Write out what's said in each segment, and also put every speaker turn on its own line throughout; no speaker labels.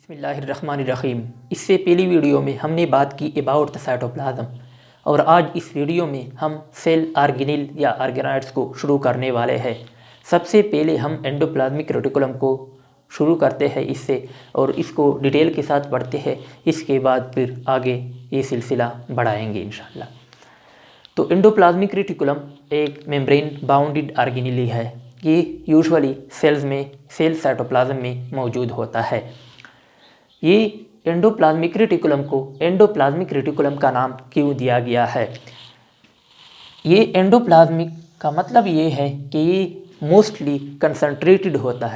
बिस्मिल्लाहिर्रहमानिर्रहीम। इससे पहली वीडियो में हमने बात की अबाउट द साइटोप्लाज्म और आज इस वीडियो में हम सेल ऑर्गेनेल या ऑर्गेनॉइड्स को शुरू करने वाले हैं। सबसे पहले हम एंडोप्लाज्मिक रेटिकुलम को शुरू करते हैं इससे और इसको डिटेल के साथ पढ़ते हैं। इसके बाद फिर आगे ये सिलसिला बढ़ाएंगे इंशाल्लाह। तो एंडोप्लाज्मिक रेटिकुलम एक मेम्ब्रेन बाउंडेड ऑर्गेनेल है। ये यूजुअली सेल्स में सेल साइटोप्लाज्म में मौजूद होता है। ये एंडोप्लाज्मिक रेटिकुलम को एंडोप्लाज्मिक रेटिकुलम का नाम क्यों दिया गया है? ये एंडोप्लाज्मिक का मतलब ये है कि ये मोस्टली कंसंट्रेटेड होता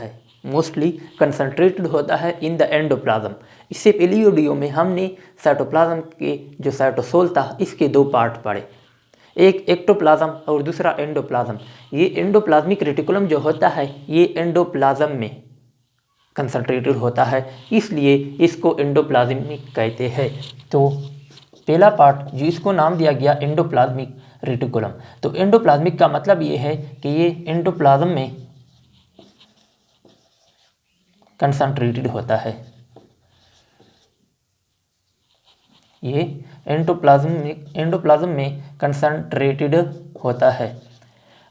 है इन द एंडोप्लाज्म। इससे पहली वीडियो में हमने साइटोप्लाज्म के जो साइटोसोल था इसके दो पार्ट पढ़े, एक एक्टोप्लाज्म और दूसरा एंडोप्लाज्म। ये एंडोप्लाज्मिक रेटिकुलम जो होता है ये एंडोप्लाज्म में कंसंट्रेटेड होता है, इसलिए इसको एंडोप्लाज्मिक कहते हैं। तो पहला पार्ट जो इसको नाम दिया गया एंडोप्लाज्मिक रेटिकुलम। तो एंडोप्लाज्मिक का मतलब ये है कि ये एंडोप्लाज्म में कंसंट्रेटेड होता है। ये एंडोप्लाज्म में कंसंट्रेटेड होता है।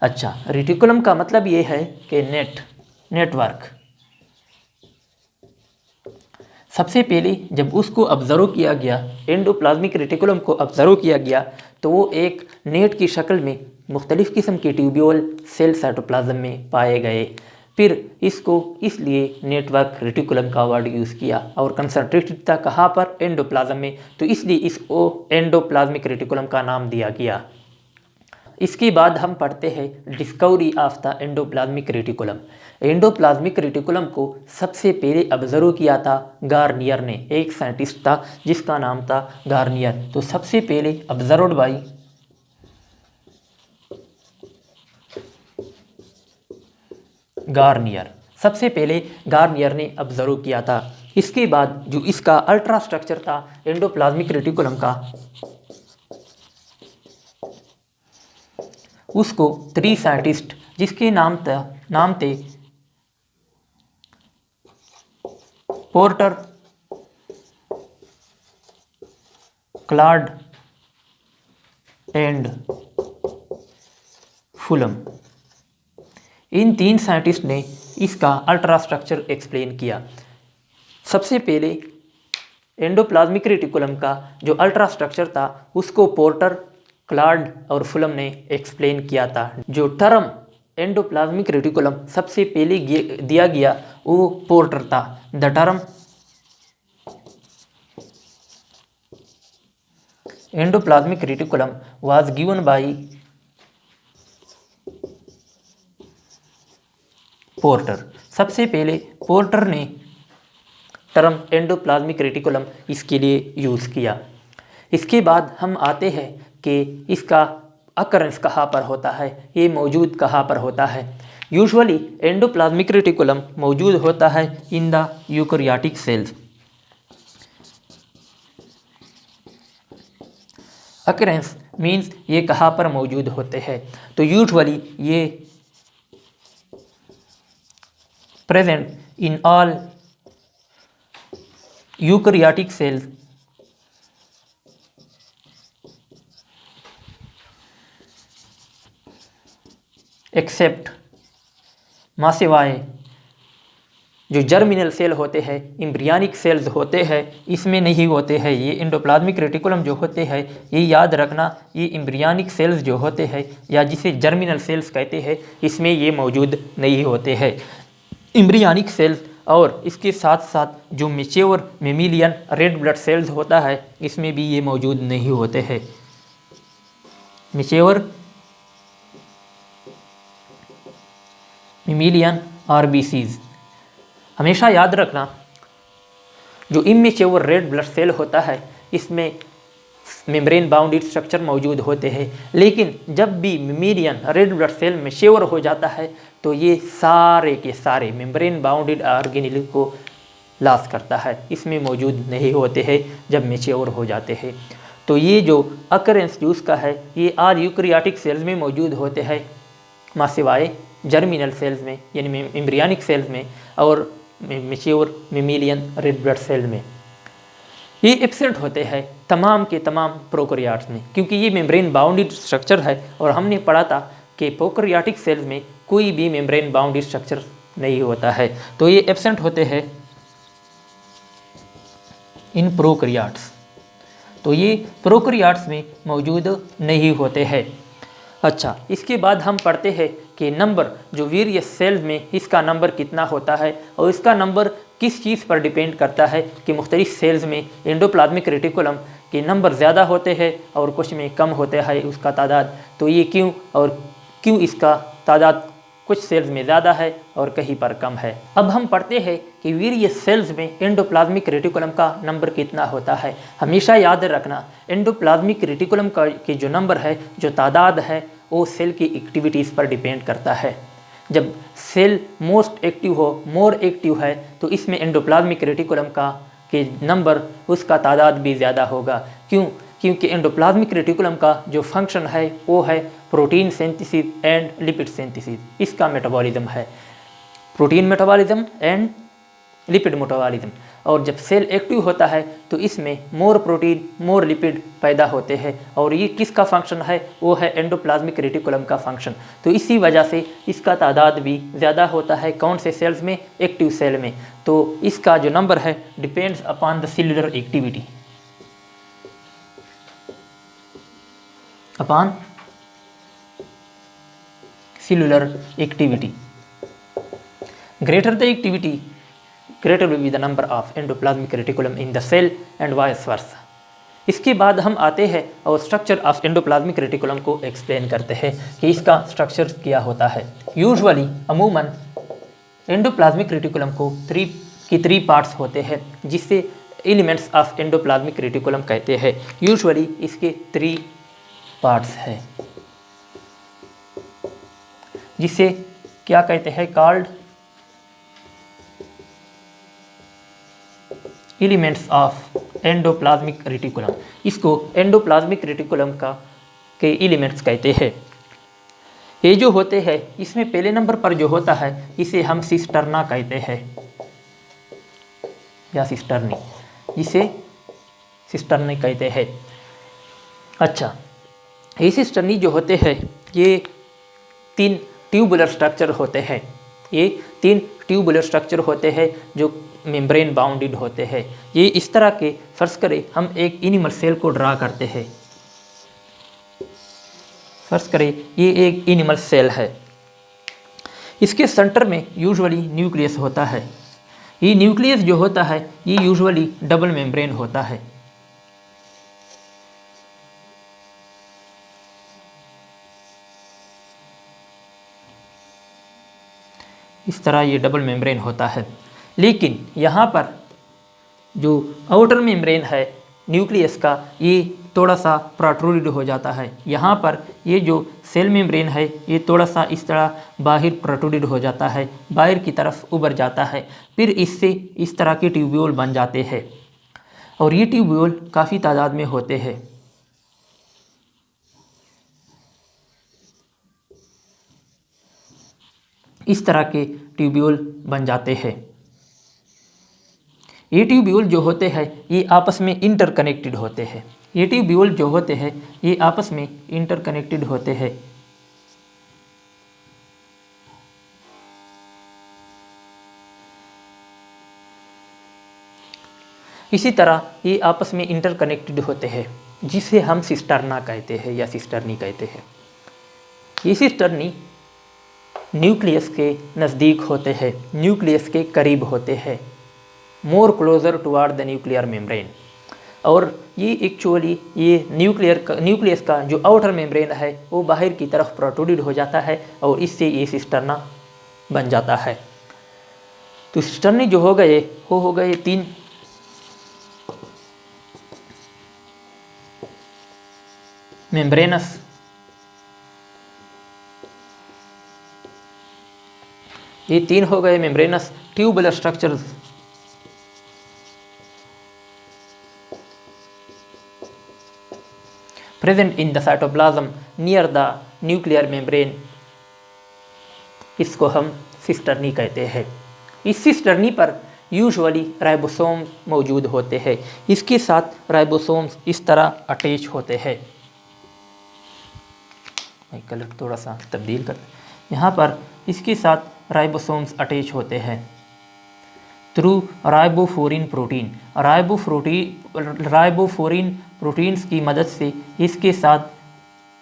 अच्छा, रेटिकुलम का मतलब ये है कि नेटवर्क। सबसे पहले जब उसको ऑब्जर्व किया गया, एंडोप्लाज्मिक रेटिकुलम को ऑब्जर्व किया गया, तो वो एक नेट की शक्ल में मुख्तलिफ़ किस्म के ट्यूब्यूल सेल साइटोप्लाज्म में पाए गए। फिर इसको इसलिए नेटवर्क रेटिकुलम का वर्ड यूज़ किया और कंसंट्रेटेड था कहाँ पर? एंडोप्लाज्म में, तो इसलिए इसको एंडोप्लाज्मिक रेटिकुलम का नाम दिया गया। इसके बाद हम पढ़ते हैं discovery of the endoplasmic reticulum. Endoplasmic reticulum को सबसे पहले ऑब्जर्व किया था गार्नियर ने, एक साइंटिस्ट था जिसका नाम था गार्नियर। तो सबसे पहले ऑब्जर्व्ड बाय गार्नियर, सबसे पहले गार्नियर ने ऑब्जर्व किया था। इसके बाद जो इसका अल्ट्रा स्ट्रक्चर था एंडोप्लाज्मिक रेटिकुलम का, उसको 3 साइंटिस्ट जिसके नाम थे porter, Claude and Fulham, in 3 scientist ने इसका अल्ट्रा स्ट्रक्चर एक्सप्लेन किया। सबसे पहले एंडोप्लाज्मिक रेटिकुलम का जो अल्ट्रा स्ट्रक्चर था उसको पोर्टर, क्लॉड और फुलम ने एक्सप्लेन किया था। जो टर्म एंडोप्लाज्मिक रेटिकुलम सबसे पहले दिया गया वो पोर्टर था। The term endoplasmic reticulum was given by porter. सबसे पहले पोर्टर ने टर्म एंडोप्लाज्मिक रेटिकुलम इसके लिए यूज़ किया। इसके बाद हम आते हैं कि इसका अकरेंस कहाँ पर होता है, ये मौजूद कहाँ पर होता है। यूजुअली एंडोप्लाज्मिक रेटिकुलम मौजूद होता है in the eukaryotic cells. Occurrence means ये कहाँ पर मौजूद होते हैं। तो यूजुअली ये present in all eukaryotic cells except मासिवाए जो जर्मिनल सेल होते हैं, एम्ब्रियनिक सेल्स होते हैं, इसमें नहीं होते हैं। ये एंडोप्लाज्मिक रेटिकुलम जो होते हैं, ये याद रखना, ये एम्ब्रियनिक सेल्स जो होते हैं या जिसे जर्मिनल सेल्स कहते हैं, इसमें ये मौजूद नहीं होते हैं। एम्ब्रियनिक सेल्स और इसके साथ साथ जो mature mammalian red blood cells होता है इसमें भी ये मौजूद नहीं होते हैं। मैच्योर मेमिलियन आरबीसीज हमेशा याद रखना, जो इमेच्योर रेड ब्लड सेल होता है इसमें मेम्ब्रेन बाउंडेड स्ट्रक्चर मौजूद होते हैं, लेकिन जब भी mammalian red blood cell mature हो जाता है तो ये सारे के सारे मेम्ब्रेन बाउंडेड ऑर्गेनेल को लॉस करता है, इसमें मौजूद नहीं होते हैं जब मैच्योर हो जाते हैं। तो ये जो अकरेंस यूज़ का है ये आर यूकैरियोटिक सेल्स में मौजूद होते हैं, मासिवाए जर्मिनल सेल्स में यानी एम्ब्रियनिक सेल्स में, और mature mammalian red blood cell में। ये एब्सेंट होते हैं तमाम के तमाम प्रोकैरियोट्स में, क्योंकि ये मेम्ब्रेन बाउंडेड स्ट्रक्चर है और हमने पढ़ा था कि प्रोकैरियोटिक सेल्स में कोई भी मेम्ब्रेन बाउंडेड स्ट्रक्चर नहीं होता है, तो ये एब्सेंट होते हैं इन प्रोकैरियोट्स। तो ये प्रोकैरियोट्स में मौजूद नहीं होते हैं। अच्छा, इसके बाद हम पढ़ते हैं कि नंबर जो वेरियस सेल्स में इसका नंबर कितना होता है और इसका नंबर किस चीज़ पर डिपेंड करता है कि मुख्तलिफ सेल्स में एंडोप्लाज्मिक रेटिकुलम के नंबर ज़्यादा होते हैं और कुछ में कम होते हैं उसका तादाद। तो ये क्यों और क्यों इसका तादाद कुछ सेल्स में ज़्यादा है और कहीं पर कम है। अब हम पढ़ते हैं कि वेरियस सेल्स में एंडोप्लाज्मिक रेटिकुलम का नंबर कितना होता है। हमेशा याद रखना, एंडोप्लाज्मिक रेटिकुलम का के जो नंबर है, जो तादाद है, वो सेल की एक्टिविटीज़ पर डिपेंड करता है। जब सेल मोस्ट एक्टिव हो, मोर एक्टिव है, तो इसमें एंडोप्लाज्मिक रेटिकुलम का के नंबर, उसका तादाद भी ज़्यादा होगा। क्यों? क्योंकि एंडोप्लाज्मिक रेटिकुलम का जो फंक्शन है वो है protein synthesis and lipid synthesis. इसका मेटाबॉलिज्म है protein metabolism and lipid metabolism. और जब सेल एक्टिव होता है तो इसमें मोर प्रोटीन मोर लिपिड पैदा होते हैं और ये किसका फंक्शन है? वो है एंडोप्लाज्मिक रेटिकुलम का फंक्शन। तो इसी वजह से इसका तादाद भी ज़्यादा होता है। कौन से सेल्स में? एक्टिव सेल में। तो इसका जो नंबर है depends upon the cellular activity, upon cellular activity. Greater the activity, greater will be the number of endoplasmic reticulum in the cell and vice versa. इसके बाद हम आते हैं और स्ट्रक्चर ऑफ एंडोप्लाज्मिक रेटिकुलम को एक्सप्लेन करते हैं कि इसका स्ट्रक्चर क्या होता है। यूजुअली अमूमन एंडोप्लाज्मिक रेटिकुलम को थ्री पार्ट्स होते हैं, जिससे एलिमेंट्स ऑफ एंडोप्लाज्मिक रेटिकुलम कहते हैं। यूजुअली इसके 3 पार्ट्स हैं, जिसे क्या कहते हैं? Called elements of endoplasmic reticulum. इसको एंडोप्लाज्मिक रेटिकुलम का के एलिमेंट्स कहते हैं। ये जो होते हैं, इसमें पहले नंबर पर जो होता है इसे हम सिस्टर्ना कहते हैं या सिस्टर्नी, इसे सिस्टर्नी कहते हैं। अच्छा, ये सिस्टर्नी जो होते हैं ये 3 ट्यूबुलर स्ट्रक्चर होते हैं। ये 3 ट्यूबुलर स्ट्रक्चर होते हैं जो मेम्ब्रेन बाउंडेड होते हैं। ये इस तरह के, फर्ज करें हम एक एनिमल सेल को ड्रा करते हैं। फर्ज करें ये एक एनिमल सेल है। इसके सेंटर में यूजुअली न्यूक्लियस होता है। ये न्यूक्लियस जो होता है ये यूजुअली डबल मेम्ब्रेन होता है। इस तरह ये डबल मेम्ब्रेन होता है। लेकिन यहाँ पर जो आउटर मेम्ब्रेन है न्यूक्लियस का, ये थोड़ा सा प्रोट्रूडेड हो जाता है। यहाँ पर ये जो सेल मेम्ब्रेन है ये थोड़ा सा इस तरह बाहर प्रोट्रूडेड हो जाता है, बाहर की तरफ उभर जाता है। फिर इससे इस तरह के ट्यूब्यूल बन जाते हैं और ये ट्यूब्यूल काफ़ी तादाद में होते हैं। इस तरह के ट्यूब्यूल बन जाते हैं। ये ट्यूब्यूल जो होते हैं ये आपस में इंटरकनेक्टेड होते हैं। ये ट्यूब्यूल जो होते हैं ये आपस में इंटरकनेक्टेड होते हैं। इसी तरह ये आपस में इंटरकनेक्टेड होते हैं, जिसे हम सिस्टर्ना कहते हैं या सिस्टर्नी कहते हैं। ये सिस्टर्नी न्यूक्लियस के नज़दीक होते हैं, न्यूक्लियस के करीब होते हैं, more closer toward the nuclear membrane. और ये एक्चुअली ये न्यूक्लियस का जो आउटर मेम्ब्रेन है वो बाहर की तरफ प्रोट्रूडेड हो जाता है और इससे ये सिस्टर्ना बन जाता है। तो सिस्टर्नी जो हो गए 3। मेम्ब्रेनस, ये 3 हो गए membranes tubular structures. Present in the cytoplasm near the nuclear membrane, इसको हम सिस्टर्नी कहते हैं। इस सिस्टर्नी पर यूजुअली राइबोसोम मौजूद होते हैं। इसके साथ राइबोसोम्स इस तरह अटैच होते हैं। कलर थोड़ा सा तब्दील कर, यहाँ पर इसके साथ राइबोसोम्स अटैच होते हैं through ribophorin protein. Ribophorin proteins की मदद से इसके साथ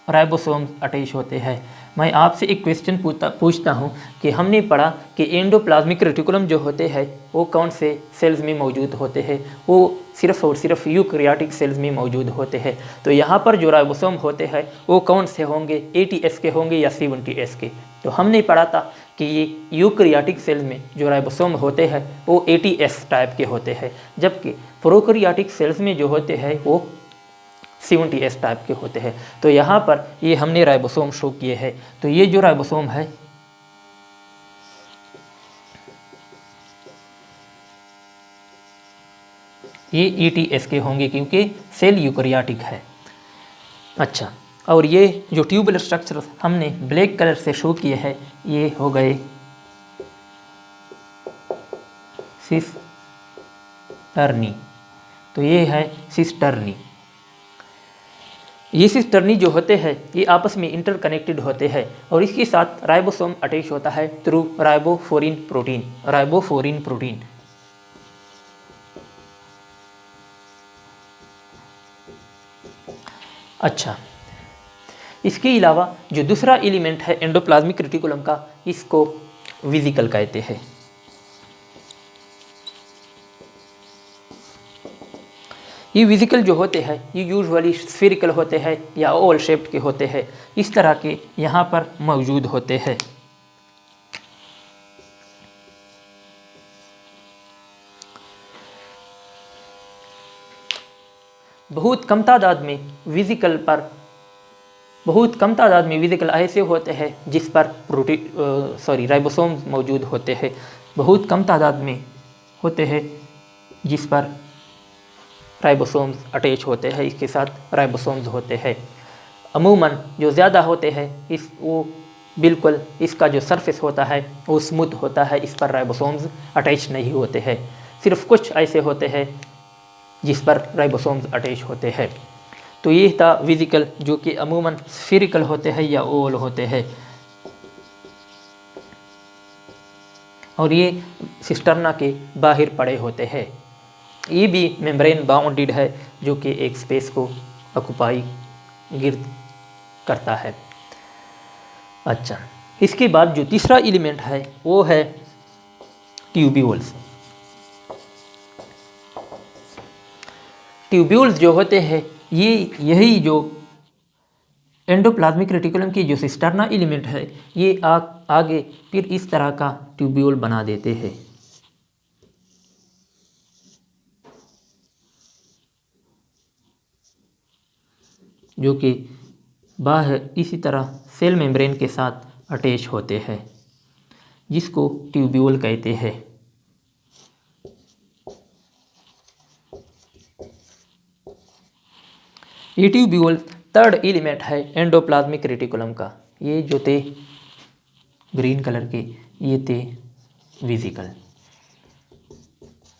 राइबोसोम्स अटैच होते हैं। मैं आपसे एक क्वेश्चन पूछता हूँ कि हमने पढ़ा कि एंडोप्लाज्मिक रेटिकुलम जो होते हैं वो कौन से सेल्स में मौजूद होते हैं? वो सिर्फ और सिर्फ यूकैरियोटिक सेल्स में मौजूद होते हैं। तो यहाँ पर जो राइबोसोम होते हैं वो कौन से होंगे? 80S के होंगे या 70S के? तो हमने पढ़ा था कि ये यूकैरियोटिक सेल्स में जो राइबोसोम होते हैं वो 80S टाइप के होते हैं, जबकि प्रोकैरियोटिक सेल्स में जो होते हैं वो 70S टाइप के होते हैं। तो यहाँ पर ये हमने राइबोसोम शो किए हैं। तो ये जो राइबोसोम है ये 80S के होंगे क्योंकि सेल यूकैरियोटिक है। अच्छा, और ये जो ट्यूबुलर स्ट्रक्चर हमने ब्लैक कलर से शो किए हैं ये हो गए सिस्टर्नी। तो ये है सिस्टर्नी। ये सिस्टर्नी जो होते हैं ये आपस में इंटरकनेक्टेड होते हैं और इसके साथ राइबोसोम अटैच होता है थ्रू राइबोफोरिन प्रोटीन। अच्छा, इसके अलावा जो दूसरा एलिमेंट है एंडोप्लाज्मिक रेटिकुलम का, इसको वेसिकल कहते हैं। ये वेसिकल जो होते हैं ये यूजुअली स्फेरिकल होते हैं या ओवल शेप्ड के होते हैं। इस तरह के यहाँ पर मौजूद होते हैं। बहुत कम तादाद में वेसिकल ऐसे होते हैं जिस पर राइबोसोम मौजूद होते हैं। बहुत कम तादाद में होते हैं जिस पर राइबोसोम्स अटैच होते हैं, इसके साथ राइबोसोम्स होते हैं। अमूमन जो ज़्यादा होते हैं वो बिल्कुल इसका जो सरफेस होता है वो स्मूथ होता है, इस पर राइबोसोम्स अटैच नहीं होते हैं। सिर्फ कुछ ऐसे होते हैं जिस पर राइबोसोम्स अटैच होते हैं। तो ये था वेसिकल जो कि अमूमन स्फेरिकल होते हैं या ओवल होते हैं। और ये सिस्टर्ना के बाहर पड़े होते हैं। ये भी मेम्ब्रेन बाउंडेड है जो कि एक स्पेस को ऑक्युपाई गिर्द करता है। अच्छा, इसके बाद जो तीसरा एलिमेंट है वो है ट्यूब्यूल्स। ट्यूब्यूल्स जो होते हैं यही जो एंडोप्लाज्मिक रेटिकुलम की जो सिस्टर्ना एलिमेंट है ये आगे फिर इस तरह का ट्यूब्यूल बना देते हैं। जो कि बाहर इसी तरह सेल मेम्ब्रेन के साथ अटैच होते हैं, जिसको ट्यूब्यूल कहते हैं। ये ट्यूब्यूल थर्ड एलिमेंट है एंडोप्लाज्मिक रेटिकुलम का। ये जो थे ग्रीन कलर के ये थे वेसिकल।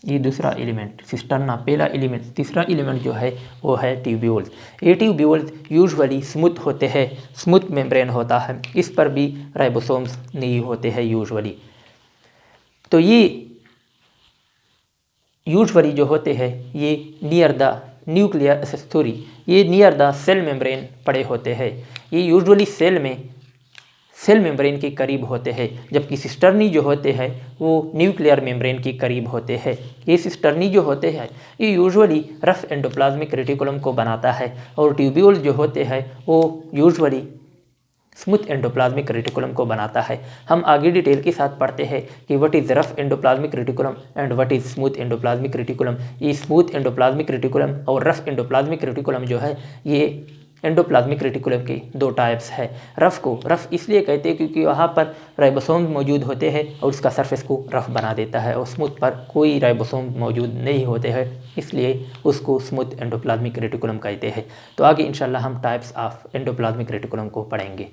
ये दूसरा एलिमेंट सिस्टर्ना, पहला एलिमेंट। तीसरा एलिमेंट जो है वो है ट्यूब्यूल्स। ये ट्यूब्यूल्स यूजुअली स्मूथ होते हैं, स्मूथ मेम्ब्रेन होता है, इस पर भी राइबोसोम्स नहीं होते हैं यूजुअली। तो ये यूजुअली जो होते हैं ये नियर द सेल मेम्ब्रेन पड़े होते हैं। ये यूजुअली सेल मेम्ब्रेन के करीब होते हैं, जबकि सिस्टर्नी जो होते हैं वो न्यूक्लियर मेम्ब्रेन के करीब होते हैं। ये सिस्टर्नी जो होते हैं ये यूजुअली रफ एंडोप्लाज्मिक रेटिकुलम को बनाता है और ट्यूब्यूल जो होते हैं वो यूजुअली स्मूथ एंडोप्लाज्मिक रेटिकुलम को बनाता है। हम आगे डिटेल के साथ पढ़ते हैं कि what is rough endoplasmic reticulum and what is smooth endoplasmic reticulum. ये स्मूथ एंडोप्लाज्मिक रेटिकुलम और रफ एंडोप्लाज्मिक रेटिकुलम जो है ये एंडोप्लाज्मिक रेटिकुलम के दो टाइप्स है। रफ इसलिए कहते हैं क्योंकि वहाँ पर राइबोसोम मौजूद होते हैं और उसका सरफेस को रफ बना देता है, और स्मूथ पर कोई राइबोसोम मौजूद नहीं होते हैं, इसलिए उसको स्मूथ एंडोप्लाज्मिक रेटिकुलम कहते हैं। तो आगे इंशाल्लाह हम टाइप्स ऑफ एंडोप्लाज्मिक रेटिकुलम को पढ़ेंगे।